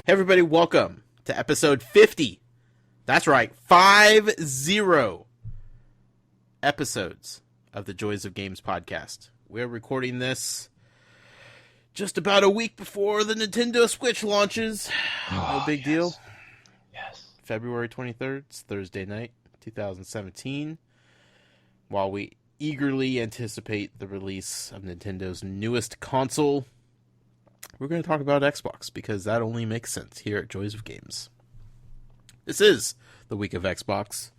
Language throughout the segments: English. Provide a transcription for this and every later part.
Hey everybody, welcome to episode 50. That's right, 50 episodes of the Joys of Games podcast. We're recording this just about a week before the Nintendo Switch launches. No big deal. Yes. February 23rd, it's Thursday night, 2017. While we eagerly anticipate the release of Nintendo's newest console, we're going to talk about Xbox, because that only makes sense here at Joys of Games. This is the week of Xbox.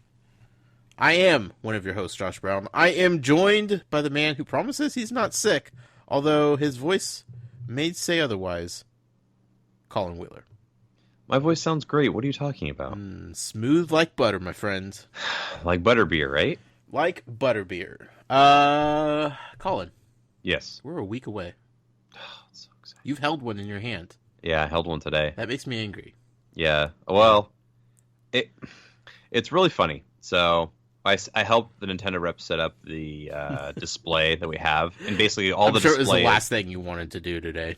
I am one of your hosts, Josh Brown. I am joined by the man who promises he's not sick, although his voice may say otherwise, Colin Wheeler. My voice sounds great. What are you talking about? Smooth like butter, my friend. Like butterbeer, right? Like butterbeer. Colin. Yes. We're a week away. So exciting. You've held one in your hand. Yeah, I held one today. That makes me angry. Yeah. Well, it's really funny. So I helped the Nintendo rep set up the display that we have, and basically all the display. display. It was the last thing you wanted to do today.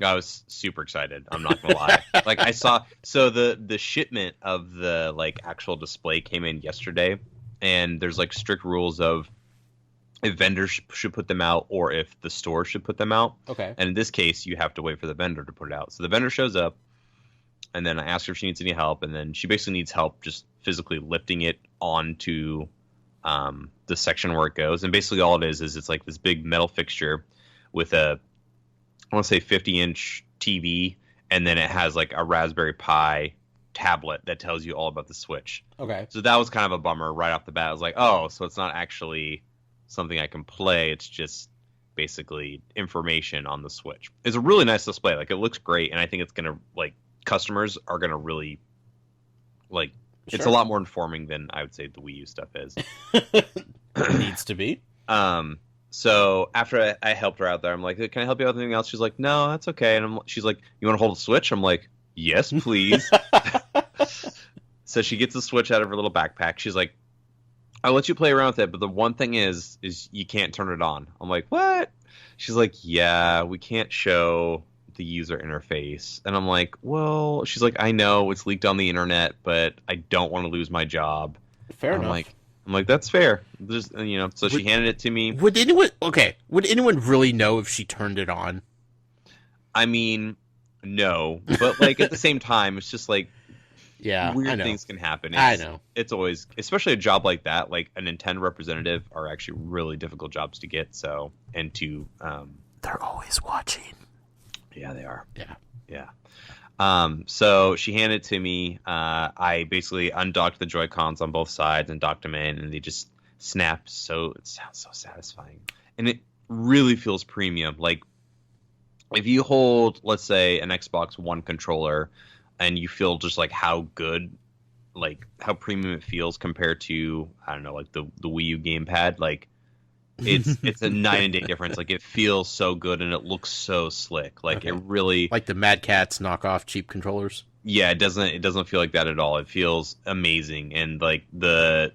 I was super excited. I'm not gonna lie. Like I saw, so the shipment of the actual display came in yesterday, and there's strict rules of if vendors should put them out or if the store should put them out. Okay. And in this case, you have to wait for the vendor to put it out. So the vendor shows up, and then I ask her if she needs any help, and then she basically needs help just physically lifting it onto the section where it goes. And basically all it is it's like this big metal fixture with I want to say 50-inch TV, and then it has a Raspberry Pi tablet that tells you all about the Switch. Okay. So that was kind of a bummer right off the bat. I was like, oh, so it's not actually something I can play. It's just basically information on the Switch. It's a really nice display. It looks great, and I think it's going to, customers are going to really, Sure. It's a lot more informing than I would say the Wii U stuff is. It needs to be. So after I helped her out there, I'm like, can I help you with anything else? She's like, no, that's okay. And she's like, you want to hold a Switch? I'm like, yes, please. So she gets the Switch out of her little backpack. She's like, I'll let you play around with it, but the one thing is you can't turn it on. I'm like, what? She's like, yeah, we can't show the user interface. And I'm like, well, she's like, I know it's leaked on the internet, but I don't want to lose my job. Fair enough. I'm like, that's fair. So she handed it to me. Would anyone really know if she turned it on? I mean, no, but at the same time, it's just yeah, weird things can happen. I know. It's always, especially a job like that, a Nintendo representative are actually really difficult jobs to get. So, and to, they're always watching. Yeah, they are. Yeah. So she handed it to me. I basically undocked the Joy-Cons on both sides and docked them in, and they just snapped. So it sounds so satisfying, and it really feels premium. If you hold, let's say, an Xbox One controller, and you feel just how good, how premium it feels compared to, I don't know, the Wii U gamepad, it's a night and day difference. It feels so good and it looks so slick. Okay. It really, the Mad Catz knockoff cheap controllers. Yeah, it doesn't feel like that at all. It feels amazing, and the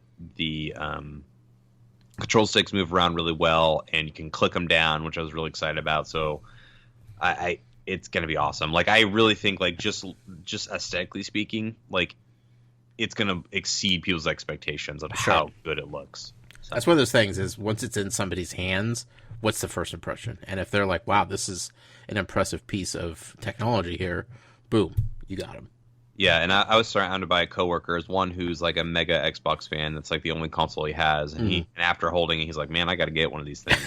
control sticks move around really well, and you can click them down, which I was really excited about. So it's gonna be awesome. I really think just aesthetically speaking, it's gonna exceed people's expectations of how good it looks. So. That's one of those things is once it's in somebody's hands, what's the first impression? And if they're like, wow, this is an impressive piece of technology here, boom, you got them. Yeah, and I was surrounded by coworkers, one who's a mega Xbox fan. That's the only console he has. And and after holding it, he's like, man, I got to get one of these things.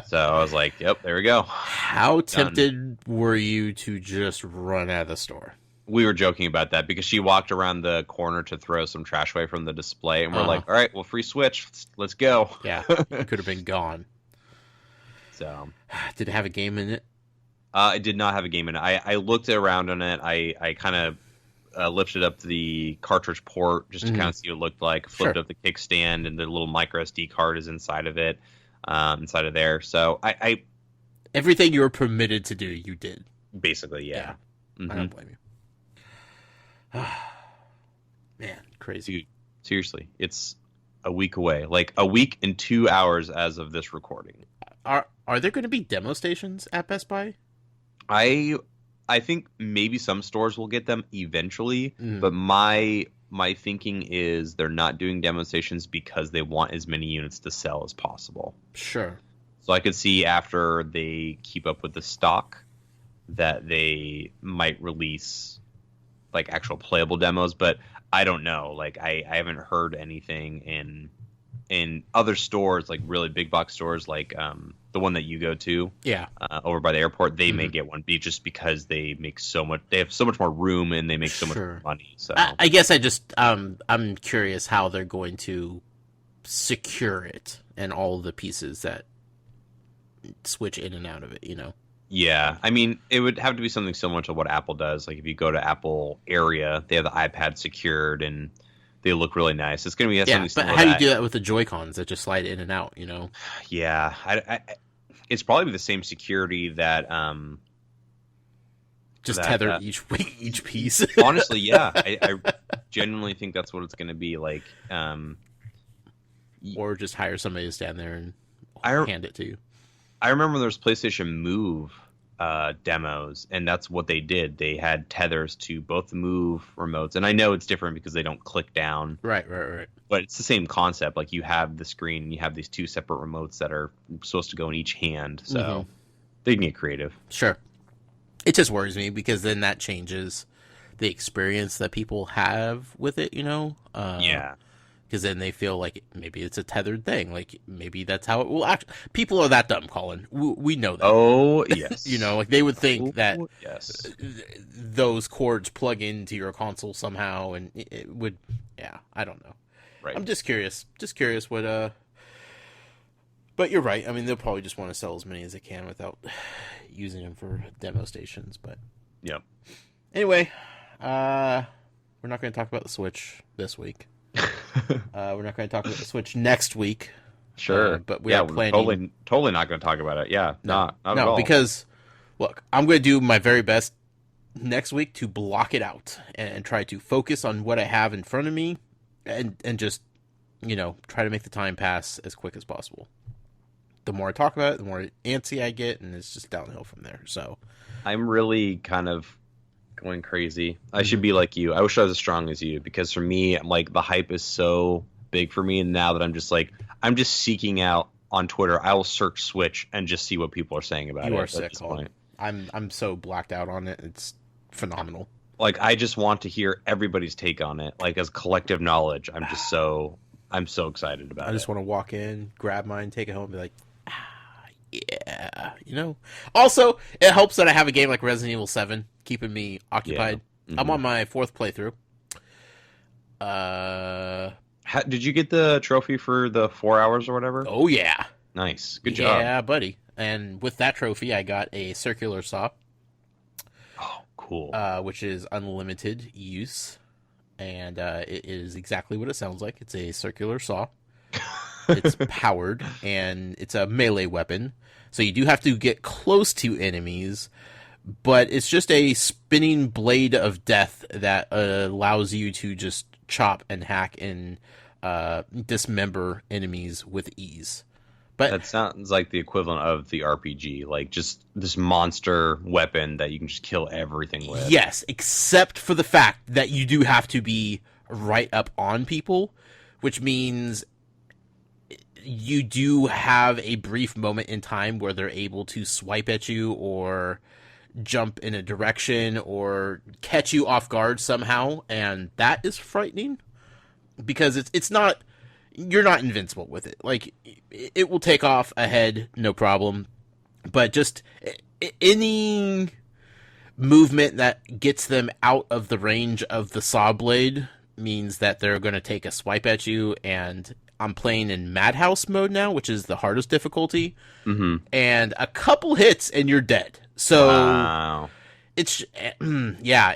So I was like, yep, there we go. How tempted were you to just run out of the store? We were joking about that because she walked around the corner to throw some trash away from the display, and we're like, all right, well, free Switch, let's go. Yeah, it could have been gone. So, did it have a game in it? It did not have a game in it. I looked around on it. I kind of lifted up the cartridge port just to kind of see what it looked like. Flipped up the kickstand, and the little micro SD card is inside of it, inside of there. So I everything you were permitted to do, you did. Basically, yeah. I don't blame you. Man, crazy. Dude, seriously, it's a week away. A week and 2 hours as of this recording. Are there going to be demo stations at Best Buy? I I think maybe some stores will get them eventually, Mm. but my thinking is they're not doing demonstrations because they want as many units to sell as possible. Sure. So I could see after they keep up with the stock that they might release like actual playable demos, but I don't know. Like I haven't heard anything in other stores, like really big box stores, like the one that you go to, Yeah. over by the airport. They may Mhm. get one, just because they make so much. They have so much more room and they make so much Sure. more money. So I guess I just I'm curious how they're going to secure it and all the pieces that switch in and out of it. You know. yeah, I mean, it would have to be something similar to what Apple does. Like if you go to Apple Area, they have the iPad secured and they look really nice. It's going to be Yeah, something but similar how to do you that. do that with the Joy-Cons that just slide in and out? You know. Yeah, it's probably the same security that Just that, tether each piece. honestly, yeah, I genuinely think that's what it's going to be like. Or just hire somebody to stand there and I hand it to you. I remember there was PlayStation Move demos, and that's what they did. They had tethers to both the Move remotes, and I know it's different because they don't click down, Right. but it's the same concept. Like you have the screen, and you have these two separate remotes that are supposed to go in each hand, so Mhm. they can get creative. Sure. It just worries me because then that changes the experience that people have with it, you know? Yeah. Because then they feel like maybe it's a tethered thing. Like maybe that's how it will act. People are that dumb, Colin. We know that. Oh yes. You know, like they would think that Oh, yes. those cords plug into your console somehow, and it would. Yeah, I don't know. Right. I'm just curious. Just curious what. But you're right. I mean, they'll probably just want to sell as many as they can without using them for demo stations. But Yep. anyway, we're not going to talk about the Switch this week. We're not going to talk about the Switch next week. Sure. But we are we're planning. totally not going to talk about it. Yeah. Not at all. Because look, I'm going to do my very best next week to block it out and try to focus on what I have in front of me, and just try to make the time pass as quick as possible. The more I talk about it, the more antsy I get, and it's just downhill from there. So I'm really kind of going crazy. I should be like you. I wish I was as strong as you, because for me, like, the hype is so big for me, and now that I'm just seeking out on Twitter. I will search Switch and just see what people are saying about it. you are at sick, this Colin. point. I'm so blacked out on it. It's phenomenal. Like, I just want to hear everybody's take on it, like, as collective knowledge. I'm so excited about it. I just want to walk in, grab mine, take it home, and be like, yeah, Also, it helps that I have a game like Resident Evil 7 keeping me occupied. Yeah. Mm-hmm. I'm on my 4th playthrough. Did you get the trophy for the 4 hours or whatever? Oh yeah, Nice, good job. Yeah, buddy. And with that trophy, I got a circular saw. Oh, cool. Which is unlimited use, and it is exactly what it sounds like. It's a circular saw. It's powered, and it's a melee weapon. So you do have to get close to enemies, but it's just a spinning blade of death that allows you to just chop and hack and dismember enemies with ease. But that sounds like the equivalent of the RPG, like just this monster weapon that you can just kill everything with. yes, except for the fact that you do have to be right up on people, which means you do have a brief moment in time where they're able to swipe at you or jump in a direction or catch you off guard somehow, and that is frightening because it's not, you're not invincible with it. Like, it will take off ahead, no problem, but just any movement that gets them out of the range of the saw blade means that they're going to take a swipe at you. And I'm playing in Madhouse mode now, which is the hardest difficulty, and a couple hits and you're dead. So Wow. it's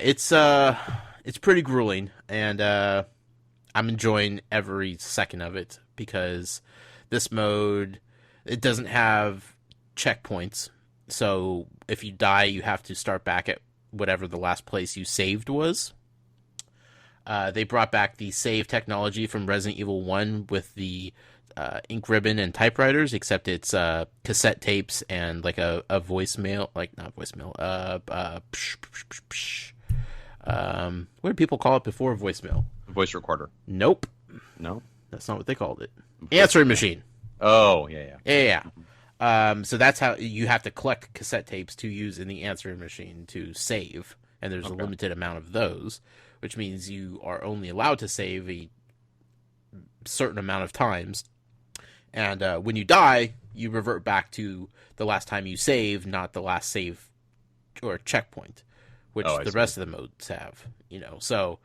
it's pretty grueling, and I'm enjoying every second of it because this mode, it doesn't have checkpoints. So if you die, you have to start back at whatever the last place you saved was. They brought back the save technology from Resident Evil 1 with the ink ribbon and typewriters, except it's cassette tapes and like a voicemail, like not voicemail. What did people call it before voicemail? Voice recorder. Nope. No, that's not what they called it. Answering machine. Oh, yeah. So that's how you have to collect cassette tapes to use in the answering machine to save, and there's a limited amount of those, which means you are only allowed to save a certain amount of times. And when you die, you revert back to the last time you saved, not the last save or checkpoint, which the rest of the modes have. So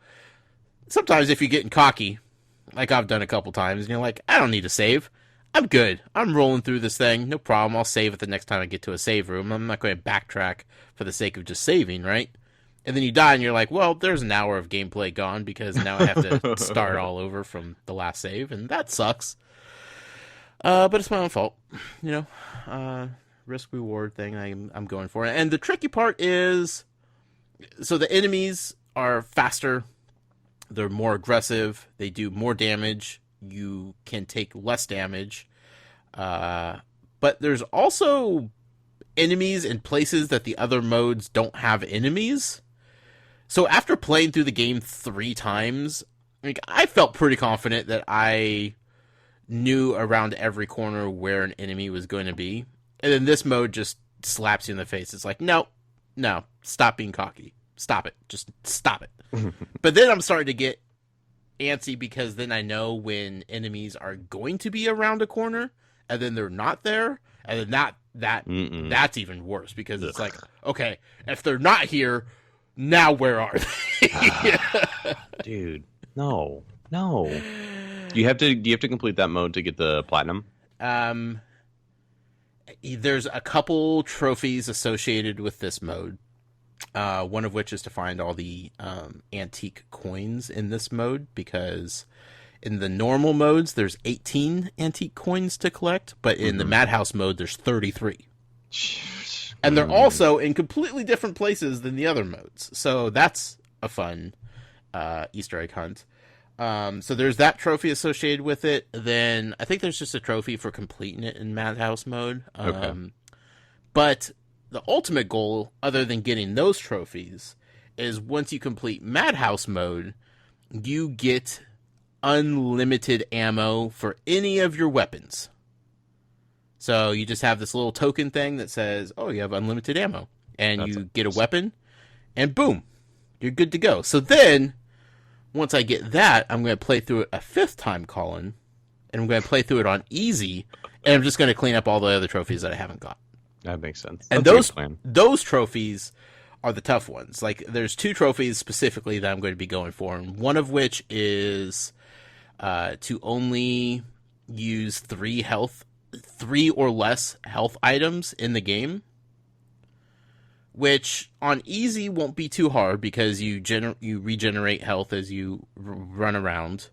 sometimes if you're getting cocky, like I've done a couple times, and you're like, I don't need to save. I'm good. I'm rolling through this thing. No problem. I'll save it the next time I get to a save room. I'm not going to backtrack for the sake of just saving, right? And then you die, and you're like, well, there's an hour of gameplay gone because now I have to start all over from the last save, and that sucks. But it's my own fault. Risk-reward thing I'm going for. And the tricky part is, so the enemies are faster. They're more aggressive. They do more damage. You can take less damage. But there's also enemies in places that the other modes don't have enemies. So after playing through the game 3 times, I felt pretty confident that I knew around every corner where an enemy was going to be. And then this mode just slaps you in the face. It's like, no, stop being cocky. Stop it. Just stop it. But then I'm starting to get antsy because then I know when enemies are going to be around a corner and then they're not there, and then that's even worse because it's like, okay, if they're not here, now where are they? Dude, no. Do you have to complete that mode to get the platinum? There's a couple trophies associated with this mode. One of which is to find all the antique coins in this mode, because in the normal modes there's 18 antique coins to collect, but in the Madhouse mode there's 33. And they're also in completely different places than the other modes. So that's a fun Easter egg hunt. So there's that trophy associated with it. Then I think there's just a trophy for completing it in Madhouse mode. But the ultimate goal, other than getting those trophies, is once you complete Madhouse mode, you get unlimited ammo for any of your weapons. So you just have this little token thing that says, oh, you have unlimited ammo. And you get a weapon, and boom, you're good to go. So then, once I get that, I'm going to play through it a 5th time, Colin, and I'm going to play through it on easy, and I'm just going to clean up all the other trophies that I haven't got. That makes sense. And those trophies are the tough ones. Like, there's 2 trophies specifically that I'm going to be going for, and one of which is to only use 3 or less health items in the game, which on easy won't be too hard because you regenerate health as you run around.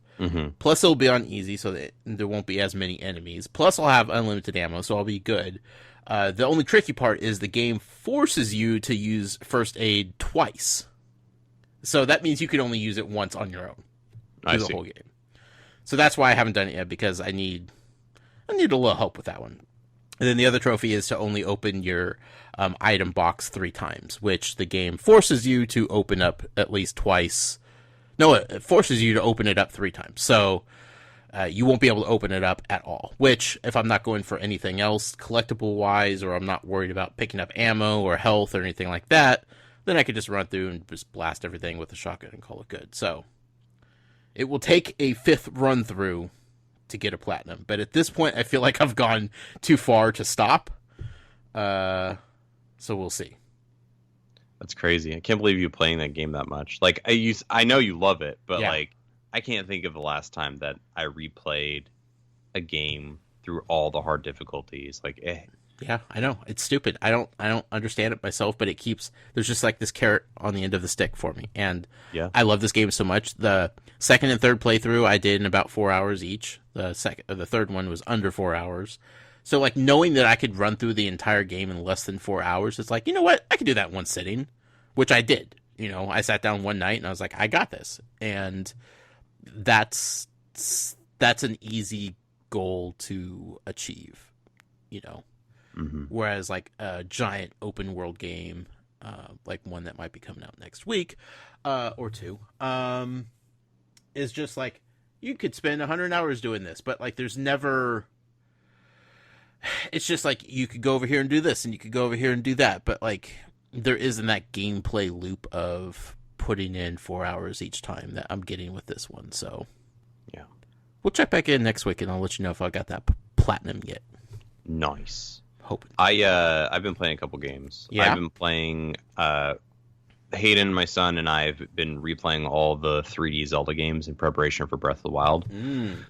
Plus, it'll be on easy, so that there won't be as many enemies. Plus, I'll have unlimited ammo, so I'll be good. The only tricky part is the game forces you to use first aid twice. So that means you can only use it once on your own through the whole game. So that's why I haven't done it yet, because I need a little help with that one. And then the other trophy is to only open your item box 3 times, which the game forces you to open up at least twice. No, it forces you to open it up 3 times. So you won't be able to open it up at all, which, if I'm not going for anything else collectible-wise, or I'm not worried about picking up ammo or health or anything like that, then I could just run through and just blast everything with a shotgun and call it good. So it will take a 5th run-through to get a platinum, but at this point, I feel like I've gone too far to stop. So we'll see. That's crazy. I can't believe you playing that game that much. Like, I know you love it, but like, I can't think of the last time that I replayed a game through all the hard difficulties. Like, Yeah, I know. It's stupid. I don't understand it myself, but there's just like this carrot on the end of the stick for me. And I love this game so much. The second and third playthrough I did in about 4 hours each. The third one was under 4 hours. So like, knowing that I could run through the entire game in less than 4 hours, it's like, you know what? I could do that in one sitting, which I did. I sat down one night and I was like, I got this. And that's an easy goal to achieve, Mm-hmm. whereas like a giant open world game, like one that might be coming out next week, or two, is just like you could spend 100 hours doing this, but like there's never. It's just like you could go over here and do this, and you could go over here and do that, but like there isn't that gameplay loop of putting in 4 hours each time that I'm getting with this one. So Yeah. we'll check back in next week, and I'll let you know if I got that platinum yet. Nice. Hoping. I've been playing a couple games. Yeah? I've been playing Hayden, my son, and I have been replaying all the 3D Zelda games in preparation for Breath of the Wild.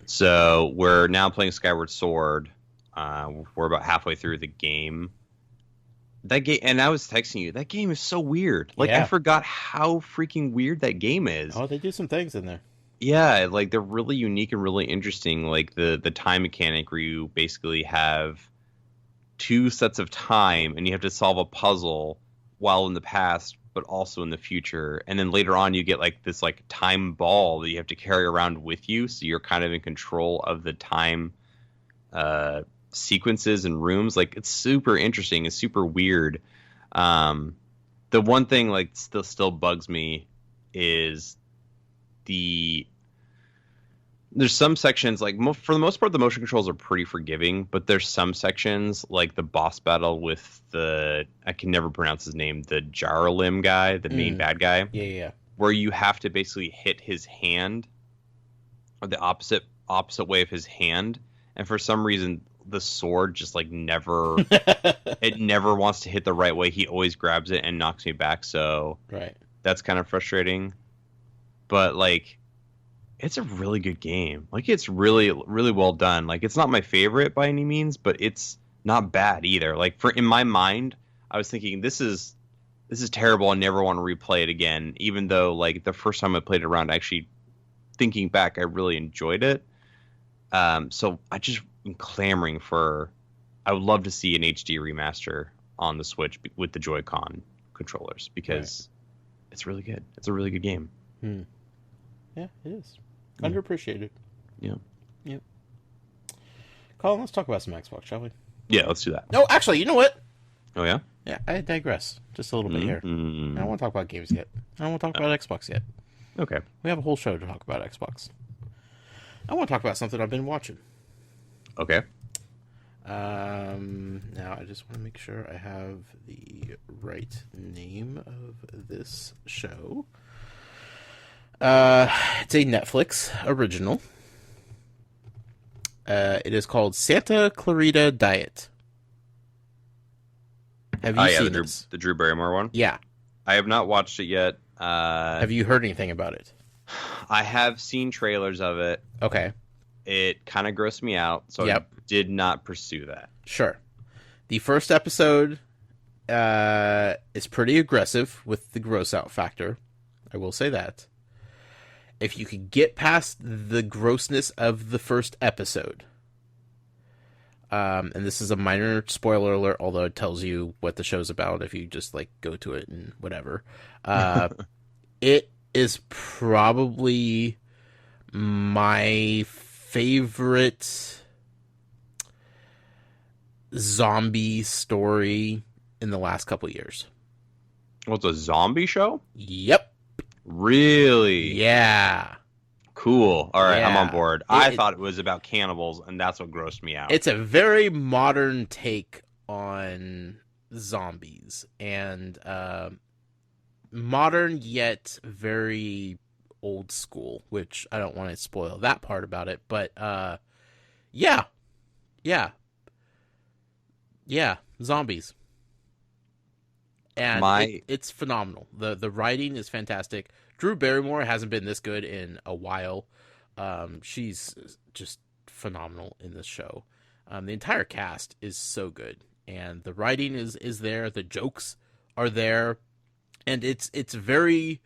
So we're now playing Skyward Sword. We're about halfway through the game. That game, and I was texting you. That game is so weird. Like Yeah. I forgot how freaking weird that game is. Oh, they do some things in there. Yeah, like they're really unique and really interesting. Like the time mechanic where you basically have 2 sets of time and you have to solve a puzzle while in the past, but also in the future. And then later on, you get like this like time ball that you have to carry around with you, so you're kind of in control of the time sequences and rooms. Like it's super interesting. It's super weird. The one thing like still bugs me is there's some sections like for the most part the motion controls are pretty forgiving, but there's some sections like the boss battle with I can never pronounce his name, the Jaralim guy, the main bad guy, Yeah. where you have to basically hit his hand or the opposite way of his hand, and for some reason the sword just like never it never wants to hit the right way. He always grabs it and knocks me back, so Right. that's kind of frustrating. But like it's a really good game. Like it's really, really well done. Like it's not my favorite by any means, but it's not bad either. Like in my mind, I was thinking this is terrible. I never want to replay it again. Even though like the first time I played it around, actually thinking back, I really enjoyed it. So I just am clamoring for. I would love to see an HD remaster on the Switch with the Joy-Con controllers because it's really good. It's a really good game. Yeah, it is. Underappreciated. Yeah. Yep. Colin, let's talk about some Xbox, shall we? Yeah, let's do that. No, actually, you know what? Oh yeah. Yeah, I digress just a little bit here. I don't want to talk about games yet. I don't want to talk about Xbox yet. Okay. We have a whole show to talk about Xbox. I want to talk about something I've been watching. Okay. Now I just want to make sure I have the right name of this show. It's a Netflix original. It is called Santa Clarita Diet. Have you seen this? The Drew Barrymore one? Yeah. I have not watched it yet. Have you heard anything about it? I have seen trailers of it. Okay. It kind of grossed me out, so I did not pursue that. Sure. The first episode is pretty aggressive with the gross out factor. I will say that. If you could get past the grossness of the first episode, and this is a minor spoiler alert, although it tells you what the show's about if you just like go to it and whatever. It is probably my favorite zombie story in the last couple of years. Well, it's a zombie show? Yep. Really? Yeah. Cool. All right, I'm Yeah. on board. I thought it was about cannibals, and that's what grossed me out. It's a very modern take on zombies, and modern yet very old school, which I don't want to spoil that part about it, but yeah, zombies. And it's phenomenal. The writing is fantastic. Drew Barrymore hasn't been this good in a while. She's just phenomenal in this show. The entire cast is so good, and the writing is there. The jokes are there, and it's very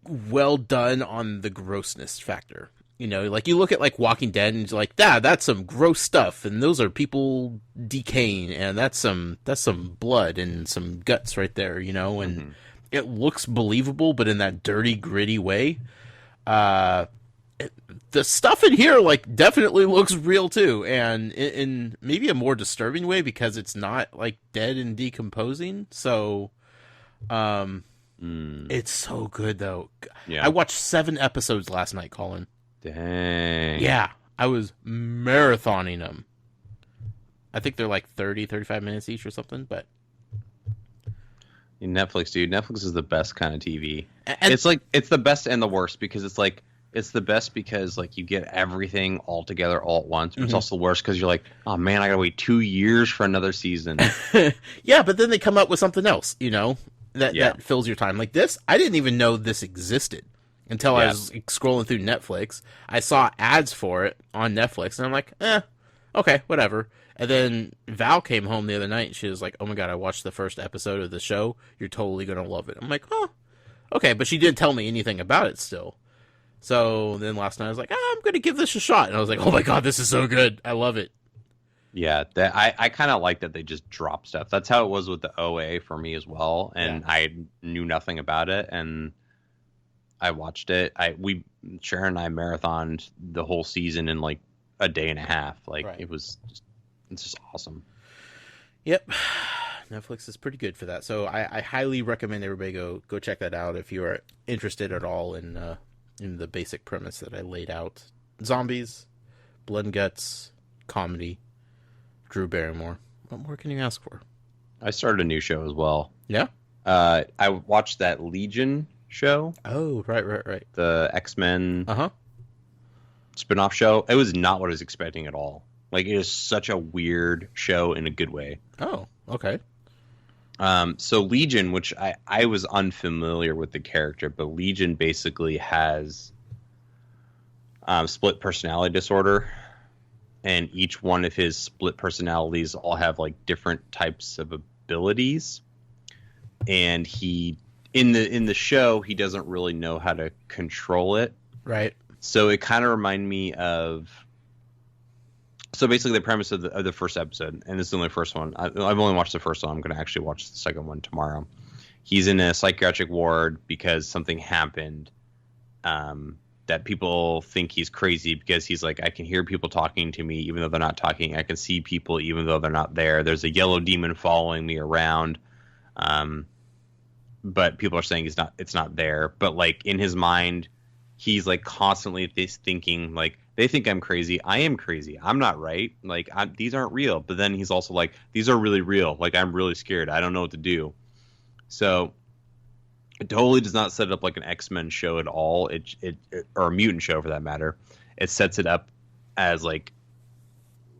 well done on the grossness factor. You know, like you look at like Walking Dead and you're like, that's some gross stuff, and those are people decaying, and that's some blood and some guts right there, you know, and it looks believable, but in that dirty, gritty way. the stuff in here like definitely looks real too, and in maybe a more disturbing way because it's not like dead and decomposing. So, it's so good though. Yeah. I watched 7 episodes last night, Colin. Dang. Yeah, I was marathoning them. I think they're like 30, 35 minutes each or something, but Netflix, dude. Netflix is the best kind of TV. and It's like it's the best and the worst because it's like it's the best because like you get everything all together all at once. But it's also the worst because you're like, oh man, I gotta wait 2 years for another season. yeah, but then they come up with something else, that Yeah. that fills your time. Like this, I didn't even know this existed until I was like, scrolling through Netflix. I saw ads for it on Netflix, and I'm like, okay, whatever. And then Val came home the other night, and she was like, oh my god, I watched the first episode of the show. You're totally gonna love it. I'm like, oh, okay, but she didn't tell me anything about it still. So then last night I was like, I'm gonna give this a shot, and I was like, oh my god, this is so good. I love it. Yeah, I kind of like that they just drop stuff. That's how it was with the OA for me as well, and I knew nothing about it, and I watched it. Sharon and I marathoned the whole season in like a day and a half. Like it's just awesome. Yep. Netflix is pretty good for that. So I highly recommend everybody go check that out if you are interested at all in the basic premise that I laid out. Zombies, blood and guts, comedy, Drew Barrymore. What more can you ask for? I started a new show as well. Yeah? I watched that Legion show. Oh, right. The X-Men Uh-huh. spin-off show. It was not what I was expecting at all. Like, it is such a weird show in a good way. Oh, okay. So Legion, which I was unfamiliar with the character, but Legion basically has split personality disorder, and each one of his split personalities all have like different types of abilities. And he in the show he doesn't really know how to control it. Right. So it kind of reminded me of. So basically, the premise of the first episode, and this is the only first one. I've only watched the first one. I'm going to actually watch the second one tomorrow. He's in a psychiatric ward because something happened that people think he's crazy because he's like, I can hear people talking to me even though they're not talking. I can see people even though they're not there. There's a yellow demon following me around. But people are saying it's not there. But like in his mind, he's like constantly thinking like, they think I'm crazy. I am crazy. I'm not right. Like these aren't real. But then he's also like, these are really real. Like I'm really scared. I don't know what to do. So it totally does not set it up like an X-Men show at all. It or a mutant show for that matter. It sets it up as like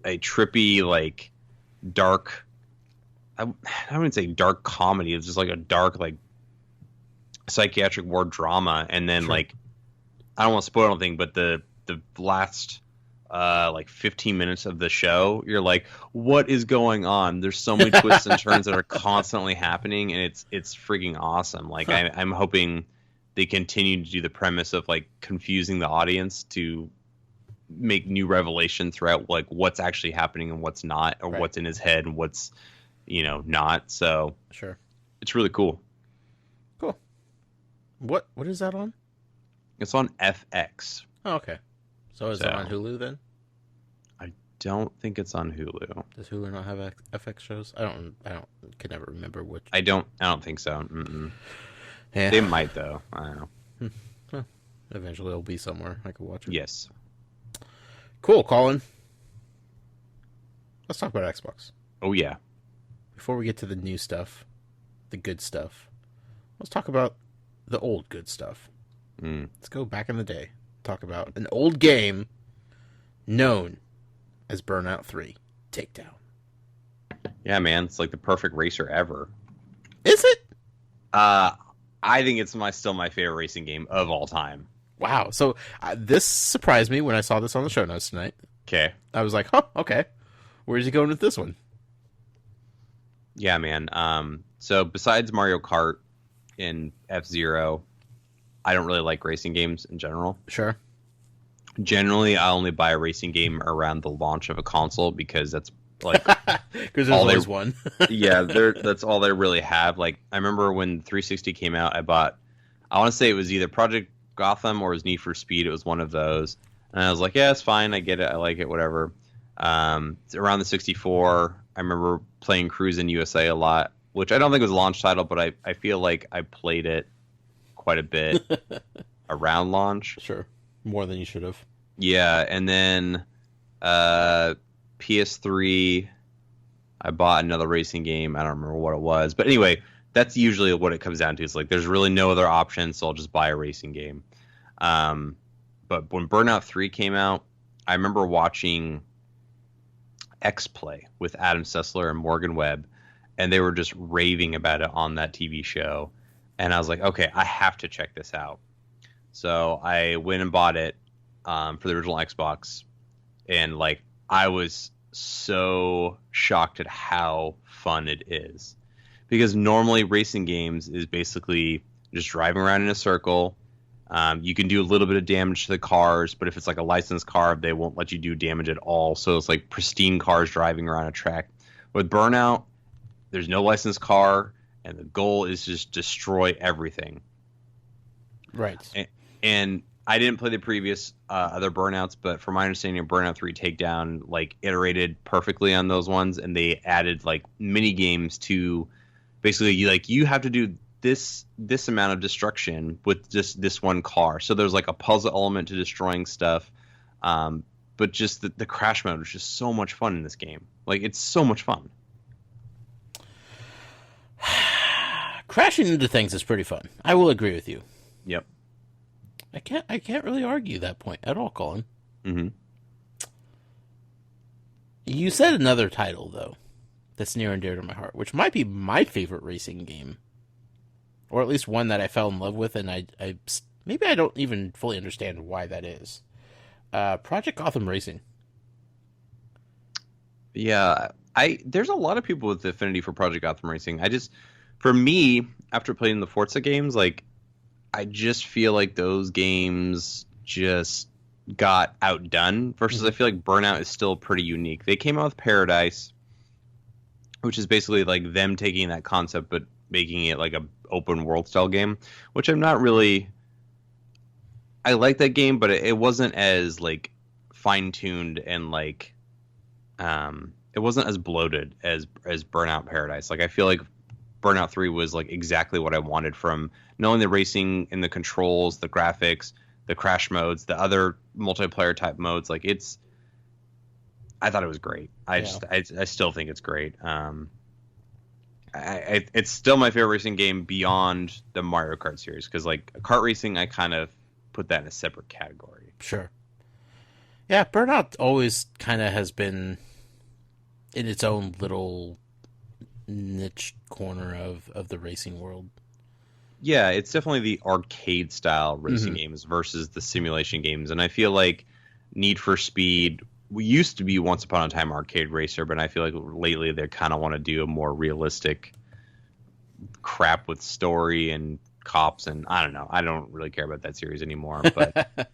a trippy, like dark. I wouldn't say dark comedy. It's just like a dark, like psychiatric ward drama. And then like, I don't want to spoil anything, but the last like 15 minutes of the show, you're like, what is going on? There's so many twists and turns that are constantly happening, and it's freaking awesome. Like I'm hoping they continue to do the premise of like confusing the audience to make new revelation throughout like what's actually happening and what's not, or what's in his head and what's not. So Sure. It's really cool. Cool. What is that on? It's on FX. Oh, okay. So is it on Hulu then? I don't think it's on Hulu. Does Hulu not have FX shows? I can never remember which. I don't think so. Mm-mm. Yeah. They might though. I don't know. Well, eventually it'll be somewhere I can watch it. Yes. Cool, Colin. Let's talk about Xbox. Oh yeah. Before we get to the new stuff, the good stuff, let's talk about the old good stuff. Let's go back in the day. Talk about an old game known as Burnout 3 Takedown. Yeah, man, it's like the perfect racer ever. Is it? I think it's still my favorite racing game of all time. Wow. So this surprised me when I saw this on the show notes tonight. Okay. I was like, oh, okay. Where's he going with this one? Yeah, man. So besides Mario Kart and F-Zero, I don't really like racing games in general. Sure. Generally, I only buy a racing game around the launch of a console because that's like because there's always one. Yeah, that's all they really have. Like I remember when 360 came out, I want to say it was either Project Gotham or it was Need for Speed. It was one of those. And I was like, yeah, it's fine. I get it. I like it. Whatever. Around the 64, I remember playing Cruisin' USA a lot, which I don't think was a launch title, but I feel like I played it quite a bit around launch. Sure. More than you should have. Yeah, and then PS3, I bought another racing game. I don't remember what it was. But anyway, that's usually what it comes down to. It's like there's really no other option, so I'll just buy a racing game. But when Burnout 3 came out, I remember watching X-Play with Adam Sessler and Morgan Webb, and they were just raving about it on that TV show. And I was like, okay, I have to check this out. So I went and bought it for the original Xbox, and like I was so shocked at how fun it is. Because normally racing games is basically just driving around in a circle. You can do a little bit of damage to the cars, but if it's like a licensed car, they won't let you do damage at all. So it's like pristine cars driving around a track. With Burnout, there's no licensed car, and the goal is just destroy everything. Right. And I didn't play the previous other Burnouts, but from my understanding, Burnout 3 Takedown like iterated perfectly on those ones, and they added like mini games to basically you have to do this amount of destruction with just this one car. So there's like a puzzle element to destroying stuff, but just the crash mode is just so much fun in this game. Like it's so much fun. Crashing into things is pretty fun. I will agree with you. Yep. I can't really argue that point at all, Colin. Mm-hmm. You said another title though that's near and dear to my heart, which might be my favorite racing game. Or at least one that I fell in love with, and I maybe I don't even fully understand why that is. Project Gotham Racing. Yeah, there's a lot of people with affinity for Project Gotham Racing. For me, after playing the Forza games, like I just feel like those games just got outdone. Versus, I feel like Burnout is still pretty unique. They came out with Paradise, which is basically like them taking that concept but making it like a open world style game, which I'm not really. I like that game, but it wasn't as like fine tuned and like, it wasn't as bloated as Burnout Paradise. Like I feel like Burnout 3 was like exactly what I wanted from not only the racing and the controls, the graphics, the crash modes, the other multiplayer type modes. Like I thought it was great. I still think it's great. It's still my favorite racing game beyond the Mario Kart series, because like kart racing, I kind of put that in a separate category. Sure. Yeah, Burnout always kind of has been in its own little niche corner of the racing world. Yeah, it's definitely the arcade style racing games versus the simulation games, and I feel like Need for Speed. We used to be Once Upon a Time arcade racer, but I feel like lately they kind of want to do a more realistic crap with story and cops, and I don't know. I don't really care about that series anymore. But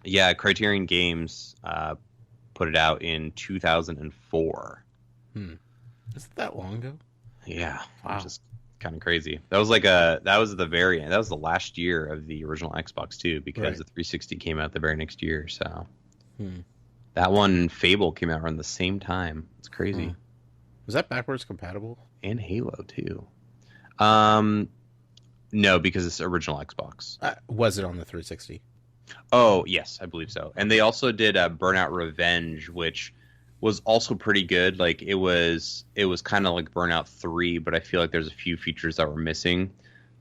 yeah, Criterion Games put it out in 2004. Is it that long ago? Yeah, wow. Which is kind of crazy. That was the last year of the original Xbox too, because the 360 came out the very next year. So that one and Fable came out around the same time. It's crazy. Was that backwards compatible? And Halo too. No, because it's original Xbox. Was it on the 360? Oh yes, I believe so. And they also did Burnout Revenge, which was also pretty good. Like it was kind of like Burnout 3, but I feel like there's a few features that were missing.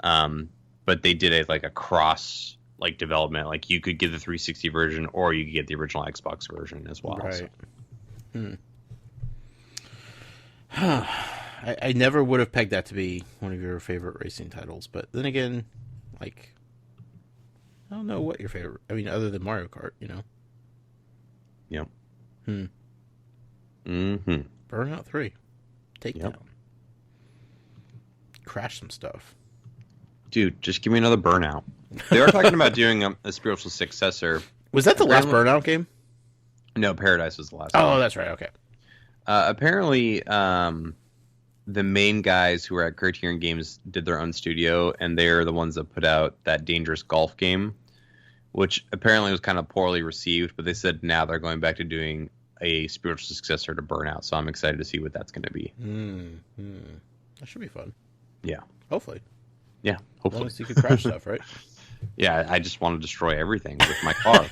But they did it like a cross like development. Like you could get the 360 version or you could get the original Xbox version as well. Right. So. I never would have pegged that to be one of your favorite racing titles, but then again, like I don't know what your favorite. I mean, other than Mario Kart, you know. Yep. Burnout 3. Takedown. Crash some stuff. Dude, just give me another Burnout. They are talking about doing a spiritual successor. Was that the last Burnout game? No, Paradise was the last one. Oh, that's right. Okay. Apparently, the main guys who were at Criterion Games did their own studio, and they're the ones that put out that Dangerous Golf game, which apparently was kind of poorly received, but they said now they're going back to doing a spiritual successor to Burnout, so I'm excited to see what that's going to be. That should be fun. Yeah. Hopefully. Yeah, hopefully. Unless you can crash stuff, right? Yeah, I just want to destroy everything with my car.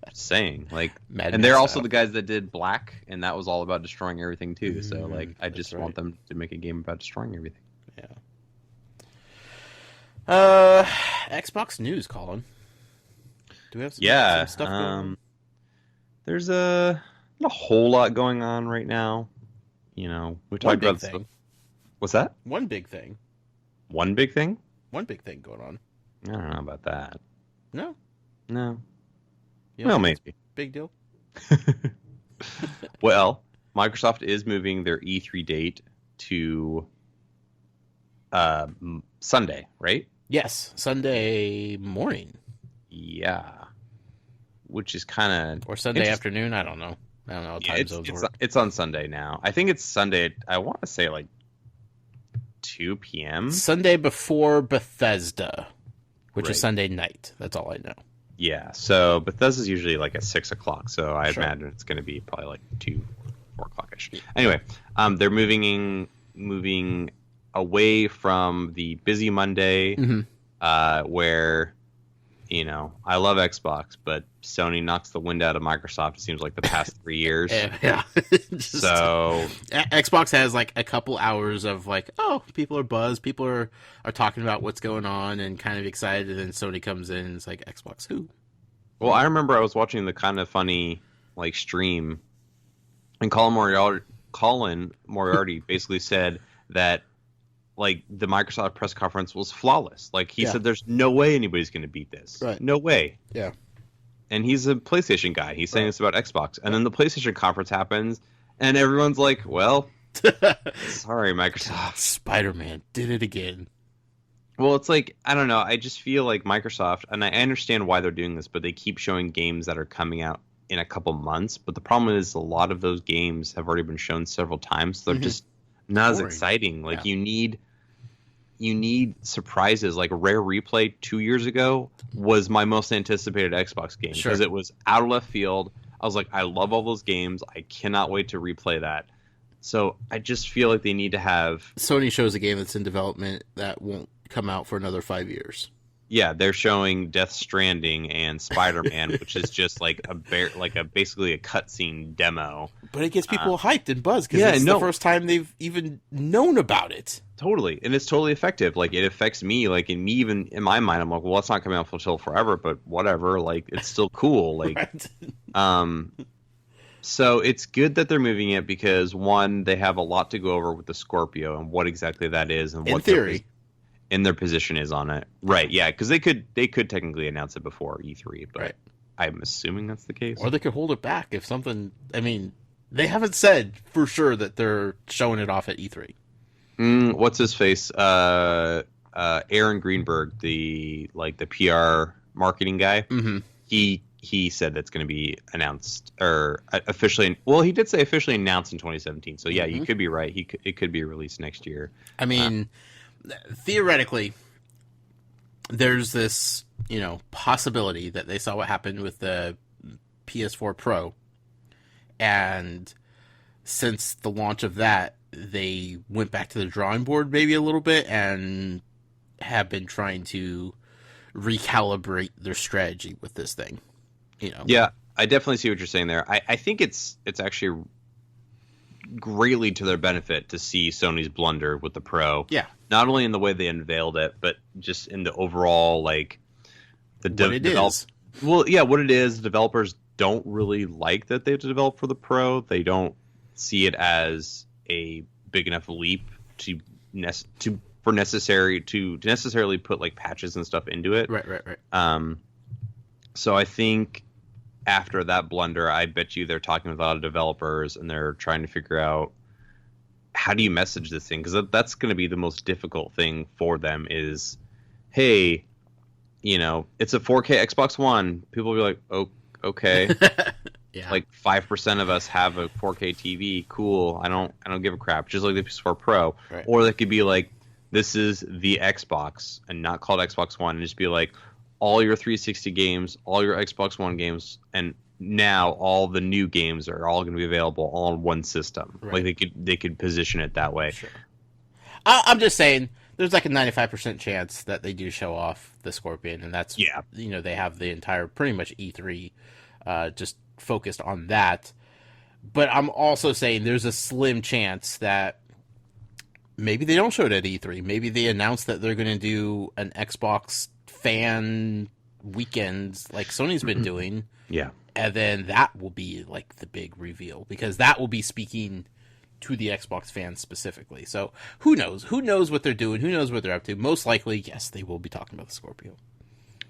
Just saying, like, Mad and they're Max also style. the guys that did Black, and that was all about destroying everything too. So, like, I that's just right. want them to make a game about destroying everything. Yeah. Xbox news, Colin. Do we have some stuff going on? There's not a whole lot going on right now. You know, we One talked big about thing. What's that? One big thing. One big thing? One big thing going on. I don't know about that. No? No. You don't Well, think it's maybe. a big deal? Well, Microsoft is moving their E3 date to Sunday, right? Yes. Sunday morning. Yeah. Which is kind of... Or Sunday afternoon. I don't know. I don't know how time zones work. It's on Sunday now. I think it's Sunday. I want to say like 2 p.m. Sunday before Bethesda, which Right. is Sunday night. That's all I know. Yeah. So Bethesda's usually like at 6 o'clock. So I Sure. imagine it's going to be probably like 4 o'clock-ish. Anyway, they're moving away from the busy Monday, where, you know, I love Xbox, but Sony knocks the wind out of Microsoft, it seems like, the past 3 years. Yeah. Just- So, Xbox has like a couple hours of like, oh, people are buzzed, people are talking about what's going on and kind of excited, and then Sony comes in and it's like, Xbox who? well, I remember I was watching the kind of funny like stream, and Colin Moriarty basically said that like the Microsoft press conference was flawless. Like he said, there's no way anybody's going to beat this. Right. No way. Yeah. And he's a PlayStation guy. He's saying this about Xbox. And then the PlayStation conference happens, and everyone's like, well, sorry, Microsoft. Spider-Man did it again. Well, it's like, I don't know. I just feel like Microsoft, and I understand why they're doing this, but they keep showing games that are coming out in a couple months. But the problem is a lot of those games have already been shown several times. So they're just not as Boring. exciting. Like you need surprises. Like Rare Replay 2 years ago was my most anticipated Xbox game because it was out of left field. I was like, I love all those games. I cannot wait to replay that. So I just feel like they need to have... Sony shows a game that's in development that won't come out for another 5 years. Yeah, they're showing Death Stranding and Spider-Man, which is just like basically a cutscene demo. But it gets people hyped and buzzed because it's the first time they've even known about it. Totally, and it's totally effective. Like it affects me. Like in me, even in my mind, I'm like, well, it's not coming out until forever, but whatever. Like it's still cool. Like, Right. So it's good that they're moving it because one, they have a lot to go over with the Scorpio and what exactly that is and In what theory. their position is on it. Right? Yeah, because they could technically announce it before E3, but Right. I'm assuming that's the case. Or they could hold it back if something... I mean, they haven't said for sure that they're showing it off at E3. What's his face? Aaron Greenberg, the PR marketing guy. Mm-hmm. He said that's going to be announced or officially. Well, he did say officially announced in 2017. So yeah, you could be right. It could be released next year. I mean, theoretically, there's this, possibility that they saw what happened with the PS4 Pro, and since the launch of that, they went back to the drawing board maybe a little bit and have been trying to recalibrate their strategy with this thing. Yeah, I definitely see what you're saying there. I think it's actually greatly to their benefit to see Sony's blunder with the Pro. Yeah. Not only in the way they unveiled it, but just in the overall, like, What it is. Well, yeah, what it is, developers don't really like that they have to develop for the Pro. They don't see it as a big enough leap to necessarily put like patches and stuff into it. Right. So I think after that blunder, I bet you they're talking with a lot of developers and they're trying to figure out how do you message this thing, because that's going to be the most difficult thing for them is, hey, it's a 4K Xbox One. People will be like, oh, okay. Yeah. Like 5% of us have a 4K TV. Cool. I don't give a crap. Just like the PS4 Pro. Right. Or they could be like, this is the Xbox and not called Xbox One, and just be like all your 360 games, all your Xbox One games, and now all the new games are all going to be available all on one system. Right. Like they could position it that way. Sure. I'm just saying, there's like a 95% chance that they do show off the Scorpion, and that's, they have the entire pretty much E3 just focused on that. But I'm also saying there's a slim chance that maybe they don't show it at E3. Maybe they announce that they're going to do an Xbox fan weekend like Sony's been doing. Yeah. And then that will be like the big reveal, because that will be speaking to the Xbox fans specifically. So who knows? Who knows what they're doing? Who knows what they're up to? Most likely, yes, they will be talking about the Scorpio.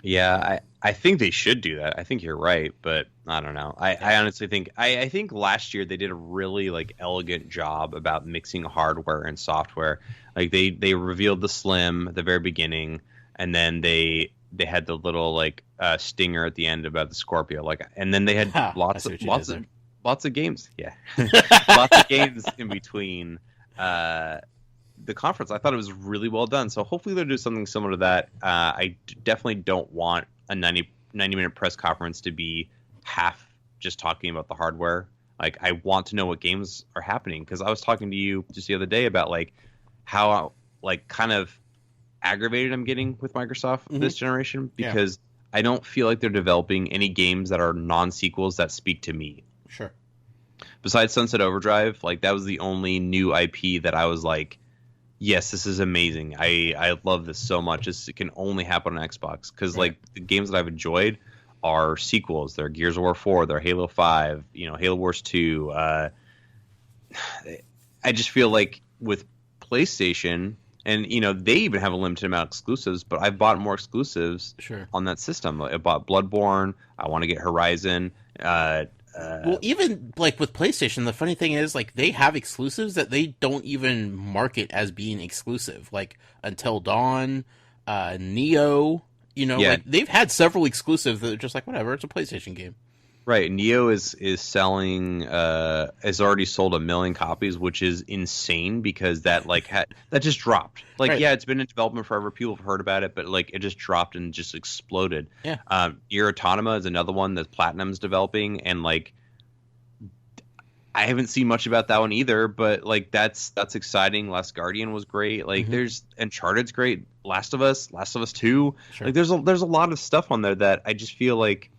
Yeah, I think they should do that. I think you're right, but I don't know. I honestly think I think last year they did a really like elegant job about mixing hardware and software. Like they revealed the Slim at the very beginning, and then they had the little like stinger at the end about the Scorpio. Like, and then they had lots of games. Yeah, lots of games in between. The conference. I thought it was really well done. So hopefully they'll do something similar to that. I definitely don't want a 90-minute press conference to be half just talking about the hardware. Like, I want to know what games are happening, because I was talking to you just the other day about like how like kind of aggravated I'm getting with Microsoft this generation, because I don't feel like they're developing any games that are non-sequels that speak to me. Sure. Besides Sunset Overdrive, like that was the only new IP that I was like, yes, this is amazing. I love this so much. It can only happen on Xbox, because like the games that I've enjoyed are sequels. They're Gears of War 4, they're Halo 5, Halo Wars 2. I just feel like with PlayStation, and they even have a limited amount of exclusives, but I've bought more exclusives on that system. I bought Bloodborne. I want to get Horizon. Well, even like with PlayStation, the funny thing is like they have exclusives that they don't even market as being exclusive, like Until Dawn, Neo. Like they've had several exclusives that are just like, whatever, it's a PlayStation game. Right. Neo is selling has already sold 1 million copies, which is insane, because that like that just dropped. Like it's been in development forever. People have heard about it, but like it just dropped and just exploded. Yeah. Nier Automata is another one that Platinum's developing, and like I haven't seen much about that one either, but like that's exciting. Last Guardian was great. Like there's Uncharted's great. Last of Us 2. Sure. Like there's a lot of stuff on there that I just feel like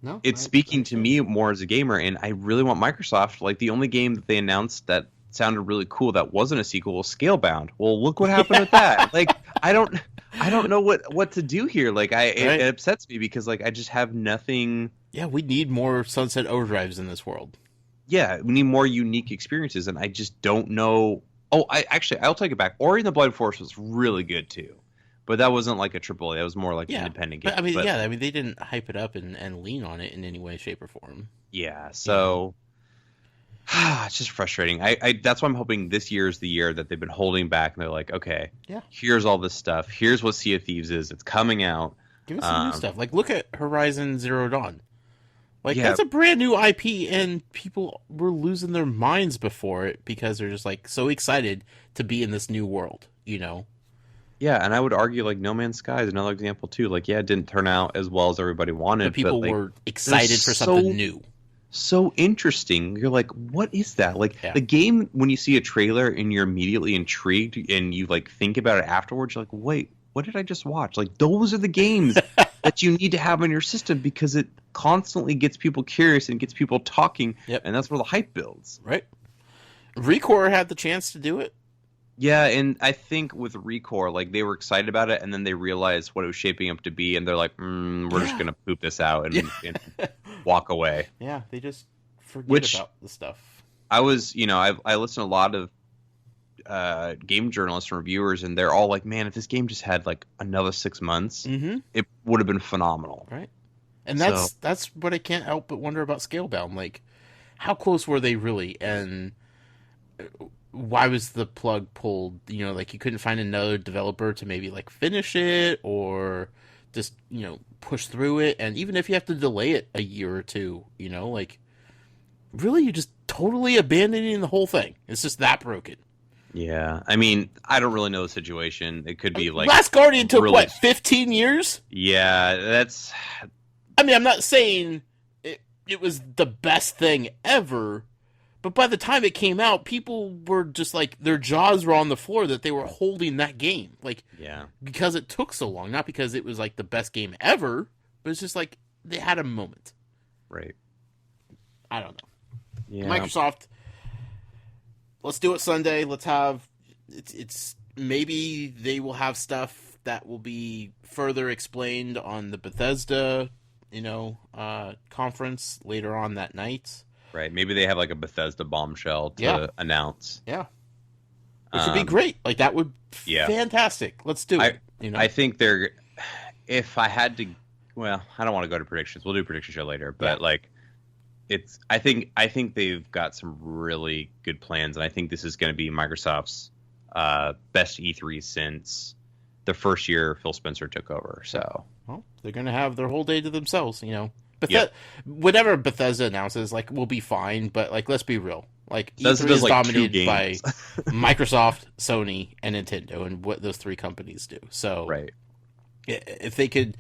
no, it's speaking to me more as a gamer, and I really want Microsoft. Like the only game that they announced that sounded really cool that wasn't a sequel was Scalebound. Well, look what happened with that. Like I don't know what to do here. Like it upsets me, because like I just have nothing. Yeah, we need more Sunset Overdrives in this world. Yeah, we need more unique experiences, and I just don't know. Oh, I'll take it back. Ori and the Blind Forest was really good too, but that wasn't like a AAA. That was more like an independent game. But, they didn't hype it up and lean on it in any way, shape, or form. Yeah, so it's just frustrating. I that's why I'm hoping this year is the year that they've been holding back, and they're like, okay, here's all this stuff. Here's what Sea of Thieves is. It's coming out. Give us some new stuff. Like, look at Horizon Zero Dawn. Like, that's a brand new IP, and people were losing their minds before it because they're just, like, so excited to be in this new world, Yeah, and I would argue, like, No Man's Sky is another example, too. Like, it didn't turn out as well as everybody wanted. But people were excited for something new. So interesting. You're like, what is that? Like, the game, when you see a trailer and you're immediately intrigued and you, like, think about it afterwards, you're like, wait, what did I just watch? Like, those are the games that you need to have in your system, because it constantly gets people curious and gets people talking, and that's where the hype builds. Right. Recore had the chance to do it. Yeah, and I think with Recore, like, they were excited about it, and then they realized what it was shaping up to be, and they're like, we're just going to poop this out and walk away. Yeah, they just forget about the stuff. I was, I listen to a lot of game journalists and reviewers, and they're all like, man, if this game just had like another 6 months, it would have been phenomenal. Right. And that's what I can't help but wonder about Scalebound. Like, how close were they really? And why was the plug pulled? Like, you couldn't find another developer to maybe like finish it or just, push through it. And even if you have to delay it a year or two, like, really, you're just totally abandoning the whole thing. It's just that broken. Yeah, I mean, I don't really know the situation. It could be like Last Guardian took, really... 15 years? Yeah, that's... I mean, I'm not saying it was the best thing ever, but by the time it came out, people were just like, their jaws were on the floor that they were holding that game. Like, yeah, because it took so long, not because it was like the best game ever, but it's just like they had a moment. Right. I don't know. Yeah. Microsoft, let's do it Sunday. Let's have it's maybe they will have stuff that will be further explained on the Bethesda, conference later on that night. Right. Maybe they have like a Bethesda bombshell to announce. Yeah. Which would be great. Like, that would be fantastic. Let's do it. I think they're... If I had to... Well, I don't want to go to predictions. We'll do a prediction show later. But, it's... I think they've got some really good plans. And I think this is going to be Microsoft's best E3 since the first year Phil Spencer took over. So... Well, they're going to have their whole day to themselves, Whatever Bethesda announces, we'll be fine. But, let's be real. E3 is dominated by Microsoft, Sony, and Nintendo, and what those three companies do. So, right. If they could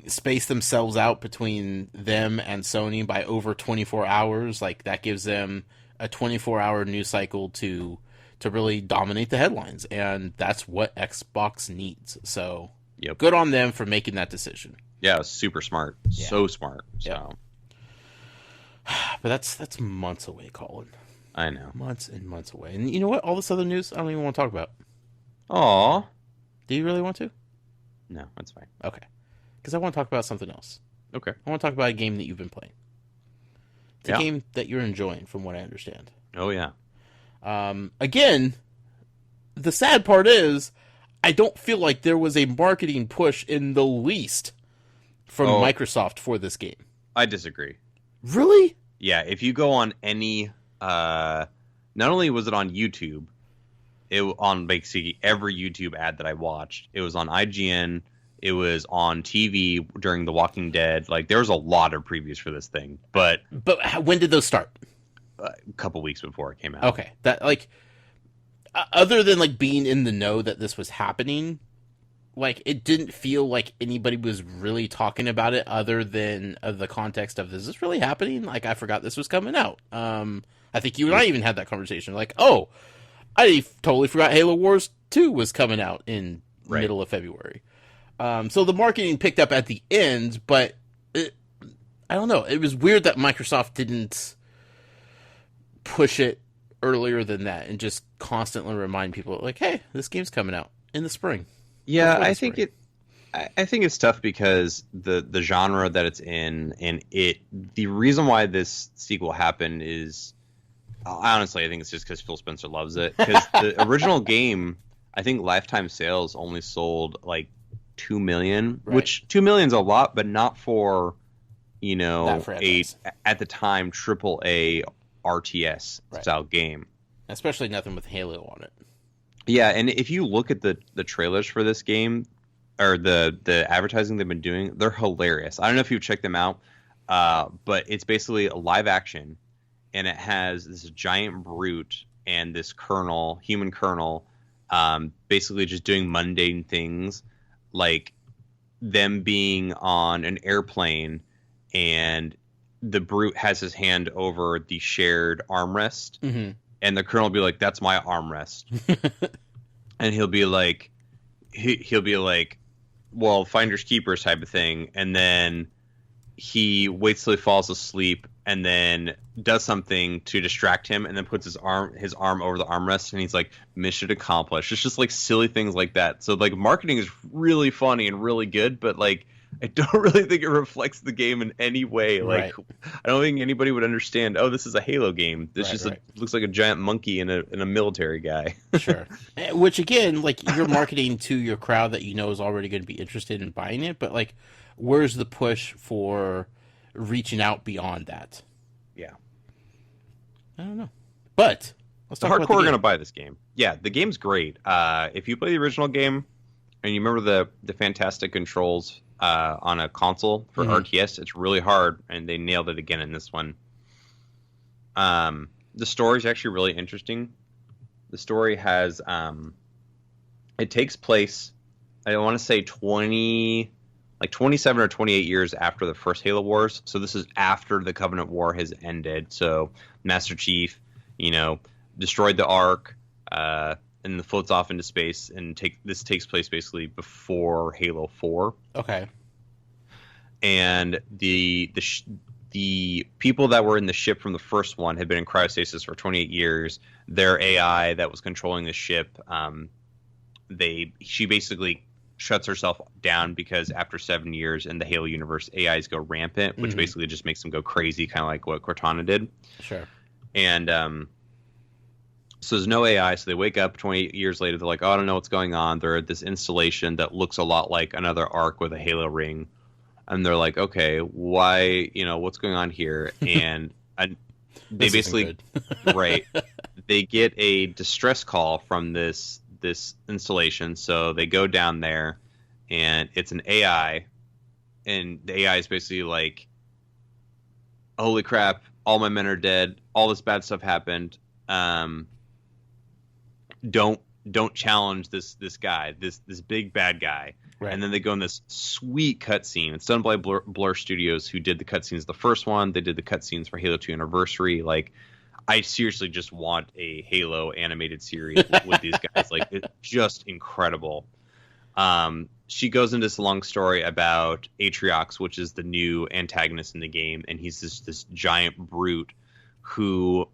space themselves out between them and Sony by over 24 hours, that gives them a 24-hour news cycle to really dominate the headlines, and that's what Xbox needs. So, good on them for making that decision. Yeah, super smart. Yeah. So smart. So. Yeah. But that's months away, Colin. I know. Months and months away. And you know what? All this other news, I don't even want to talk about. Aw. Do you really want to? No, that's fine. Okay. Because I want to talk about something else. Okay. I want to talk about a game that you've been playing. It's a game that you're enjoying, from what I understand. Oh, yeah. Again, the sad part is, I don't feel like there was a marketing push in the least from Microsoft for this game. I disagree. Really? Yeah, if you go on any, not only was it on YouTube, on basically every YouTube ad that I watched, it was on IGN, it was on TV during The Walking Dead. There was a lot of previews for this thing, but when did those start? A couple weeks before it came out. Okay, that other than being in the know that this was happening. It didn't feel like anybody was really talking about it other than the context of, is this really happening? I forgot this was coming out. I think you and I even had that conversation. I totally forgot Halo Wars 2 was coming out in middle of February. So the marketing picked up at the end, but I don't know. It was weird that Microsoft didn't push it earlier than that and just constantly remind people, hey, this game's coming out in the spring. Yeah, I think it's tough because the genre that it's in, and the reason why this sequel happened is, honestly, I think it's just because Phil Spencer loves it. Because the original game, I think lifetime sales only sold 2 million, which 2 million's a lot, but not for at the time AAA RTS style game, especially nothing with Halo on it. Yeah, and if you look at the trailers for this game, or the advertising they've been doing, they're hilarious. I don't know if you've checked them out, but it's basically a live action, and it has this giant brute and this human colonel, basically just doing mundane things, like them being on an airplane, and the brute has his hand over the shared armrest. Mm-hmm. And the colonel will be like, "That's my armrest," and he'll be like, "Well, finders keepers" type of thing. And then he waits till he falls asleep, and then does something to distract him, and then puts his arm over the armrest, and he's like, "Mission accomplished." It's just silly things like that. So marketing is really funny and really good, but I don't really think it reflects the game in any way. I don't think anybody would understand, oh, this is a Halo game. This looks like a giant monkey and a military guy. Sure. Which, again, you're marketing to your crowd that is already going to be interested in buying it. But, where's the push for reaching out beyond that? Yeah. I don't know. But let's talk about the hardcore are going to buy this game. Yeah, the game's great. If you play the original game, and you remember the fantastic controls on a console for Mhm. RTS. It's really hard, and they nailed it again in this one. The story is actually really interesting. The story has it takes place, I want to say 27 or 28 years after the first Halo Wars. So this is after the Covenant War has ended. So Master Chief, destroyed the Ark, and floats off into space. And this takes place basically before Halo 4. Okay. And the people that were in the ship from the first one had been in cryostasis for 28 years. Their AI that was controlling the ship, she basically shuts herself down because after 7 years in the Halo universe, AIs go rampant, which basically just makes them go crazy, kind of like what Cortana did. Sure. And so there's no AI, so they wake up 28 years later. They're like, oh, I don't know what's going on. They're at this installation that looks a lot like another Ark with a Halo ring. And they're like, okay, why, what's going on here? And they basically, right, they get a distress call from this installation. So they go down there, and it's an AI, and the AI is basically like, holy crap, all my men are dead, all this bad stuff happened. Don't challenge this guy, this big bad guy. Right. And then they go in this sweet cutscene. It's done by Blur Studios, who did the cutscenes the first one. They did the cutscenes for Halo 2 Anniversary. Like, I seriously just want a Halo animated series with these guys. Like, it's just incredible. She goes into this long story about Atriox, which is the new antagonist in the game, and he's this giant brute who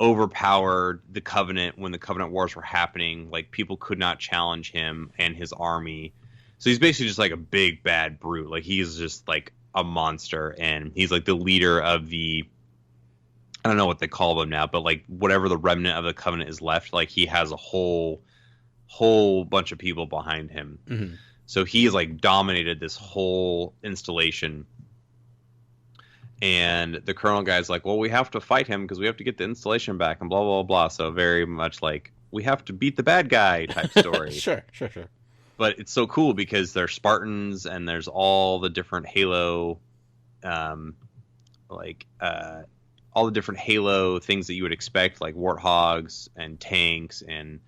overpowered the Covenant when the Covenant Wars were happening. Like, people could not challenge him and his army. So he's basically just like a big bad brute. Like, he's just like a monster, and he's like the leader of the, I don't know what they call them now, but like whatever the remnant of the Covenant is left, like he has a whole bunch of people behind him. Mm-hmm. So he's like dominated this whole installation. And the Colonel guy's like, well, we have to fight him because we have to get the installation back and blah, blah, blah. So very much like, we have to beat the bad guy type story. Sure. But it's so cool because there's Spartans and there's all the different Halo, all the different Halo things that you would expect, like warthogs and tanks and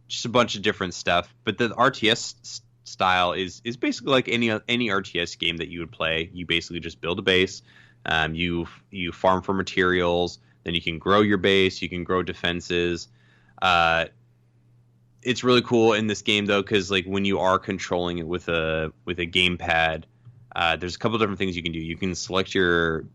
just a bunch of different stuff. But the RTS style is basically like any RTS game that you would play. You basically just build a base, you farm for materials, then you can grow your base, you can grow defenses. It's really cool in this game though, because like when you are controlling it with a gamepad, there's a couple different things you can do. You can select your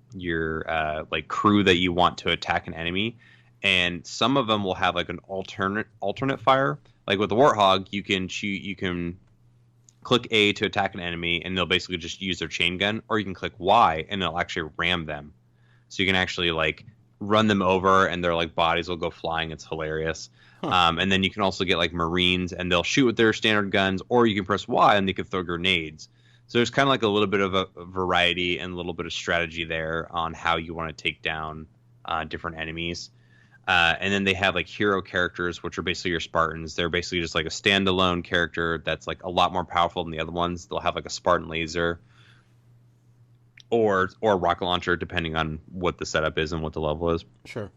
like crew that you want to attack an enemy, and some of them will have like an alternate fire. Like with the Warthog, you can click A to attack an enemy, and they'll basically just use their chain gun, or you can click Y and they'll actually ram them. So you can actually like run them over, and their like bodies will go flying. It's hilarious. Huh. And then you can also get like Marines, and they'll shoot with their standard guns, or you can press Y and they can throw grenades. So there's kind of like a little bit of a variety and a little bit of strategy there on how you want to take down different enemies. And then they have like hero characters, which are basically your Spartans. They're basically just like a standalone character that's like a lot more powerful than the other ones. They'll have like a Spartan laser or a rocket launcher, depending on what the setup is and what the level is. Sure.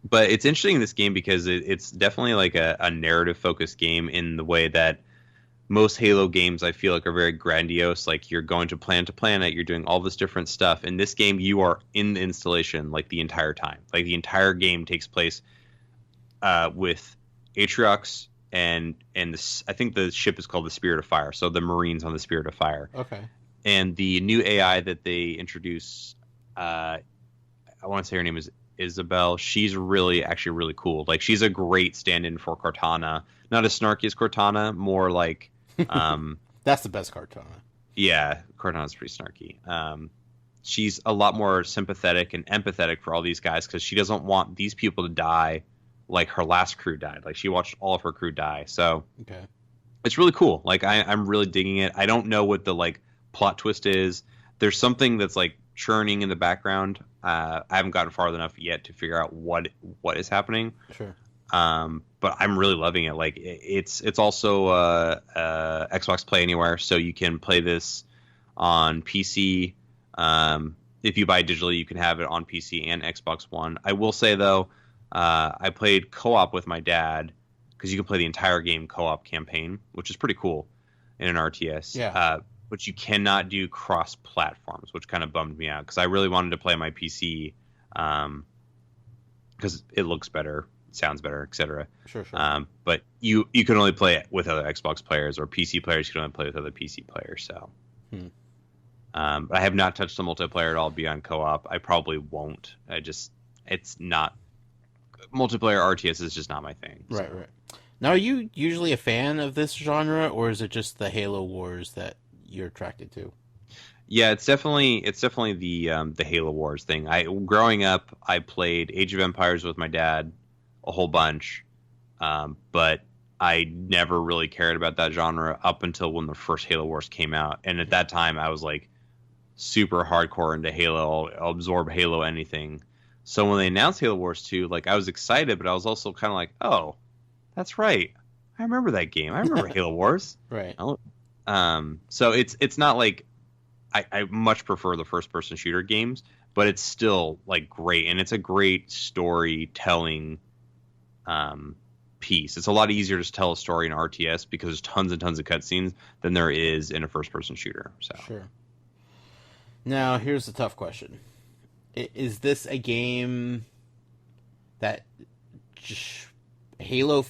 But it's interesting in this game because it's definitely like a narrative-focused game in the way that most Halo games, I feel like, are very grandiose. Like, you're going to planet to planet, you're doing all this different stuff. In this game, you are in the installation, like, the entire time. Like, the entire game takes place with Atriox and I think the ship is called the Spirit of Fire, so the Marines on the Spirit of Fire. Okay. And the new AI that they introduce, I want to say her name is Isabel. She's actually really cool. Like, she's a great stand-in for Cortana. Not as snarky as Cortana, more like that's the best Cortana. Yeah, Cortana's pretty snarky. She's a lot more sympathetic and empathetic for all these guys because she doesn't want these people to die like her last crew died. Like, she watched all of her crew die. So okay, it's really cool. Like, I'm really digging it. I don't know what the like plot twist is. There's something that's like churning in the background. I haven't gotten far enough yet to figure out what is happening. Sure. But I'm really loving it. Like it's also Xbox Play Anywhere, so you can play this on PC. If you buy digitally, you can have it on PC and Xbox One. I will say though, I played co-op with my dad because you can play the entire game co-op campaign, which is pretty cool in an RTS. Yeah. But you cannot do cross platforms, which kind of bummed me out because I really wanted to play my PC because it looks better, sounds better, etc. Sure, sure. But you can only play it with other Xbox players, or PC players can only play with other PC players. So, but I have not touched the multiplayer at all beyond co-op. I probably won't. It's not multiplayer RTS is just not my thing. So. Right. Now, are you usually a fan of this genre, or is it just the Halo Wars that you're attracted to? Yeah, it's definitely the Halo Wars thing. Growing up, I played Age of Empires with my dad a whole bunch, but I never really cared about that genre up until when the first Halo Wars came out. And at that time, I was like super hardcore into Halo. I'll absorb Halo anything. So when they announced Halo Wars 2, like I was excited, but I was also kind of like, oh, that's right. I remember that game. I remember Halo Wars. Right. So it's not like I much prefer the first person shooter games, but it's still like great, and it's a great storytelling piece. It's a lot easier to tell a story in RTS because there's tons and tons of cutscenes than there is in a first person shooter. So sure. Now here's the tough question: is this a game that just Halo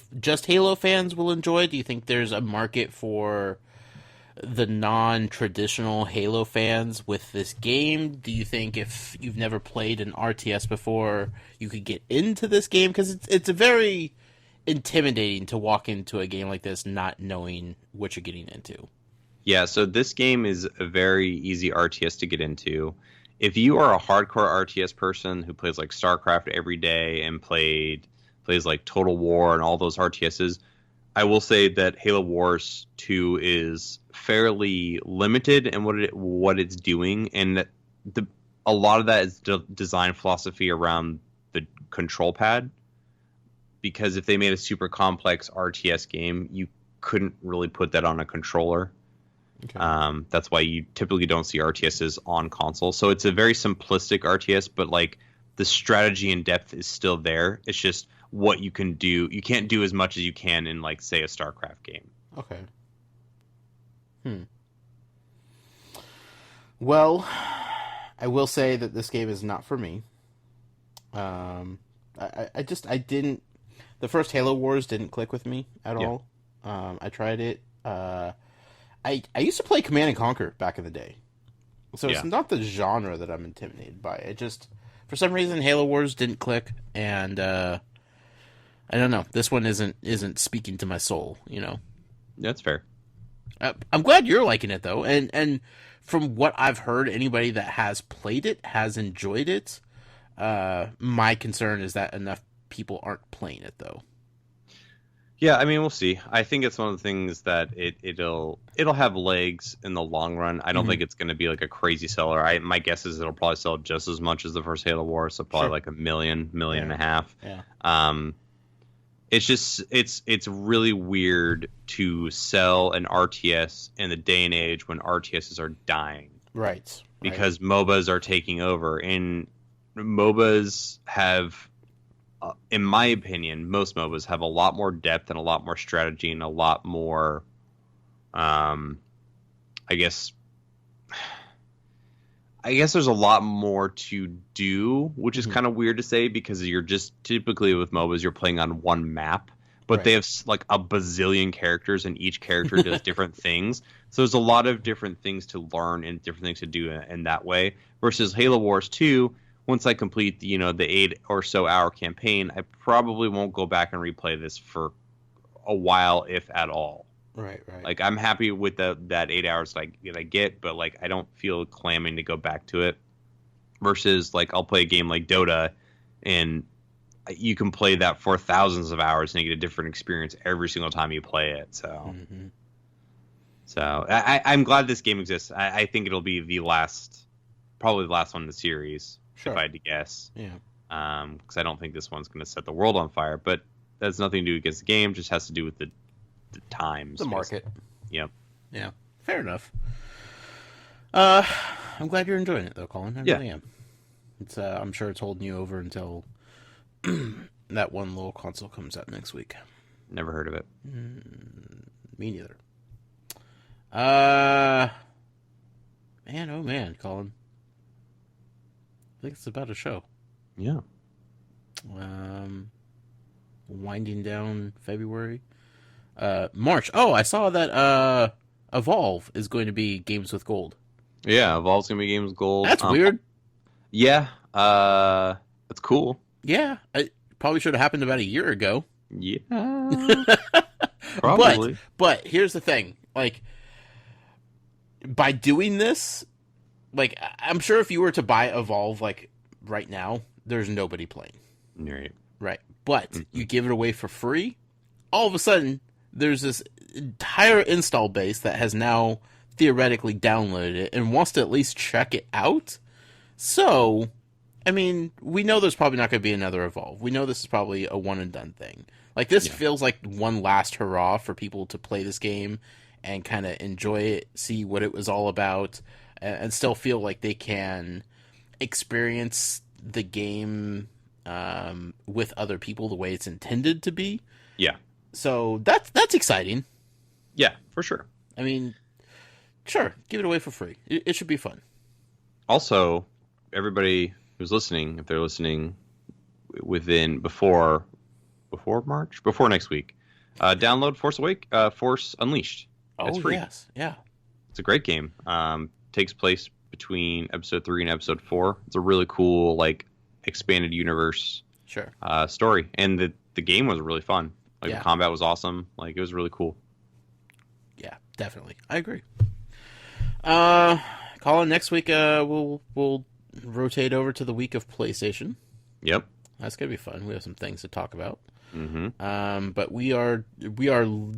fans will enjoy? Do you think there's a market for the non-traditional Halo fans with this game? Do you think if you've never played an RTS before, you could get into this game? Because it's a very intimidating to walk into a game like this not knowing what you're getting into. Yeah, so this game is a very easy RTS to get into. If you are a hardcore RTS person who plays like StarCraft every day and plays like Total War and all those RTSs, I will say that Halo Wars 2 is fairly limited in what it's doing, and a lot of that is design philosophy around the control pad. Because if they made a super complex RTS game, you couldn't really put that on a controller. Okay. That's why you typically don't see RTSs on console. So it's a very simplistic RTS, but like the strategy and depth is still there. It's just what you can do. You can't do as much as you can in, like, say, a StarCraft game. Okay. Well, I will say that this game is not for me. I didn't. The first Halo Wars didn't click with me at all. I tried it. I used to play Command and Conquer back in the day, so it's not the genre that I'm intimidated by. It just, for some reason, Halo Wars didn't click, and I don't know. This one isn't speaking to my soul, you know. That's fair. I'm glad you're liking it though, and from what I've heard, anybody that has played it has enjoyed it. My concern is that enough people aren't playing it though. Yeah, I mean, we'll see. I think it's one of the things that it'll have legs in the long run. I don't think it's going to be like a crazy seller. My guess is it'll probably sell just as much as the first Halo Wars, so probably like a million and a half. Yeah. It's just it's really weird to sell an RTS in the day and age when RTSs are dying. Right. Because MOBAs are taking over, and MOBAs have, in my opinion, most MOBAs have a lot more depth and a lot more strategy and a lot more, I guess there's a lot more to do, which is kind of weird to say because you're just typically with MOBAs, you're playing on one map, but they have like a bazillion characters and each character does different things. So there's a lot of different things to learn and different things to do in that way versus Halo Wars 2. Once I complete the 8 or so hour campaign, I probably won't go back and replay this for a while, if at all. Right. Like, I'm happy with that 8 hours that I get, but like I don't feel clamming to go back to it. Versus like I'll play a game like Dota, and you can play that for thousands of hours and you get a different experience every single time you play it. So, so I'm glad this game exists. I think it'll be probably the last one in the series. Sure. If I had to guess. Yeah. Because I don't think this one's going to set the world on fire. But has nothing to do against the game. Just has to do with the times. The market. Yep. Yeah. Fair enough. I'm glad you're enjoying it, though, Colin. I really am. It's. I'm sure it's holding you over until that one little console comes out next week. Never heard of it. Me neither. Man, oh man, Colin. I think it's about a show. Yeah. Winding down February. March. Oh, I saw that Evolve is going to be Games with Gold. Yeah, Evolve's gonna be Games with Gold. That's weird. Yeah. That's cool. Yeah. It probably should have happened about a year ago. Yeah. Probably. But here's the thing. Like, by doing this, like, I'm sure if you were to buy Evolve, like, right now, there's nobody playing. Right. Right. But you give it away for free, all of a sudden, there's this entire install base that has now theoretically downloaded it and wants to at least check it out. So, I mean, we know there's probably not going to be another Evolve. We know this is probably a one-and-done thing. Like, this feels like one last hurrah for people to play this game and kind of enjoy it, see what it was all about, and still feel like they can experience the game with other people the way it's intended to be. Yeah. So that's exciting. Yeah, for sure. I mean, sure, give it away for free. It should be fun. Also, everybody who's listening, if they're listening before March, before next week, download Force Unleashed. It's free. Yes, yeah. It's a great game. Takes place between episode 3 and episode 4. It's a really cool, like, expanded universe story, and the game was really fun. Like, the combat was awesome. Like, it was really cool. Yeah, definitely. I agree. Colin, next week we'll rotate over to the week of PlayStation. Yep. That's gonna be fun. We have some things to talk about. Mm-hmm. But we are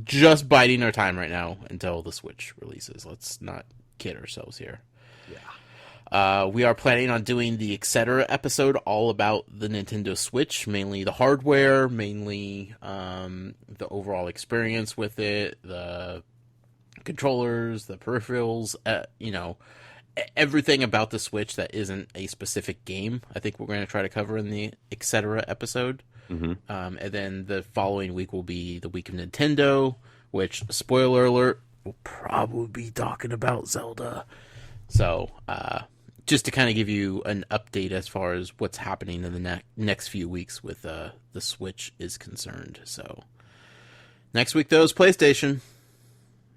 just biding our time right now until the Switch releases. Let's not kid ourselves here. Yeah. We are planning on doing the etc. episode all about the Nintendo Switch, mainly the hardware, mainly the overall experience with it, the controllers, the peripherals, everything about the Switch that isn't a specific game. I think we're going to try to cover in the etc. episode. Mm-hmm. And then the following week will be the week of Nintendo, which, spoiler alert, we'll probably be talking about Zelda. So, just to kind of give you an update as far as what's happening in the next few weeks with the Switch is concerned. So, next week, though, is PlayStation.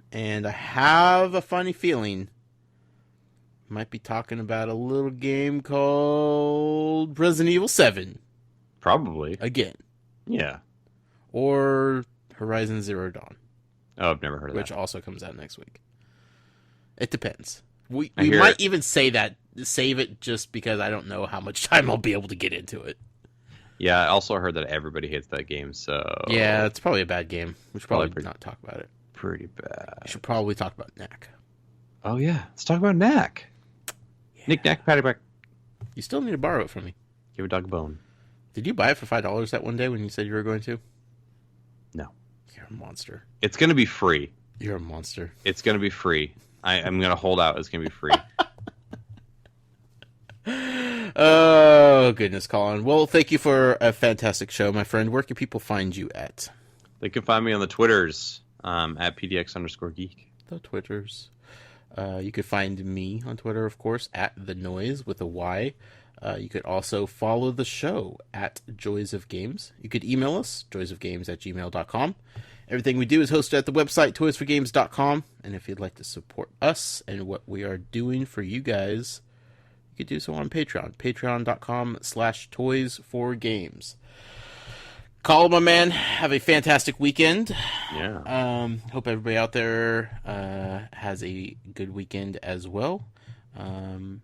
And I have a funny feeling might be talking about a little game called Resident Evil 7. Probably. Again. Yeah. Or Horizon Zero Dawn. Oh, I've never heard of that. Which also comes out next week. It depends. We might even save it just because I don't know how much time I'll be able to get into it. Yeah, I also heard that everybody hates that game, so... Yeah, it's probably a bad game. We should probably not talk about it. Pretty bad. We should probably talk about Knack. Oh, yeah. Let's talk about Knack. Yeah. Nick Knack, Patty Back. You still need to borrow it from me. Give a dog a bone. Did you buy it for $5 that one day when you said you were going to? No. You're a monster. It's going to be free. You're a monster. It's going to be free. I'm going to hold out. It's going to be free. Oh, goodness, Colin. Well, thank you for a fantastic show, my friend. Where can people find you at? They can find me on the Twitters at PDX_geek. The Twitters. You could find me on Twitter, of course, at The Noise with a Y. You could also follow the show at Joys of Games. You could email us, joysofgames@gmail.com. Everything we do is hosted at the website, toysforgames.com. And if you'd like to support us and what we are doing for you guys, you could do so on Patreon, patreon.com/toysforgames. Colin, my man, have a fantastic weekend. Yeah. Hope everybody out there has a good weekend as well. And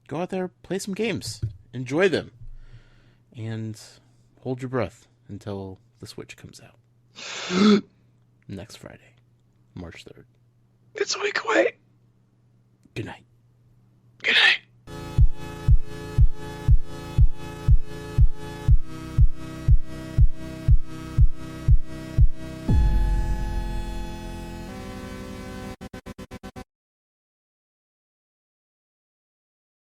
go out there, play some games, enjoy them, and hold your breath until the Switch comes out. Next Friday, March 3rd. It's a week away. Good night.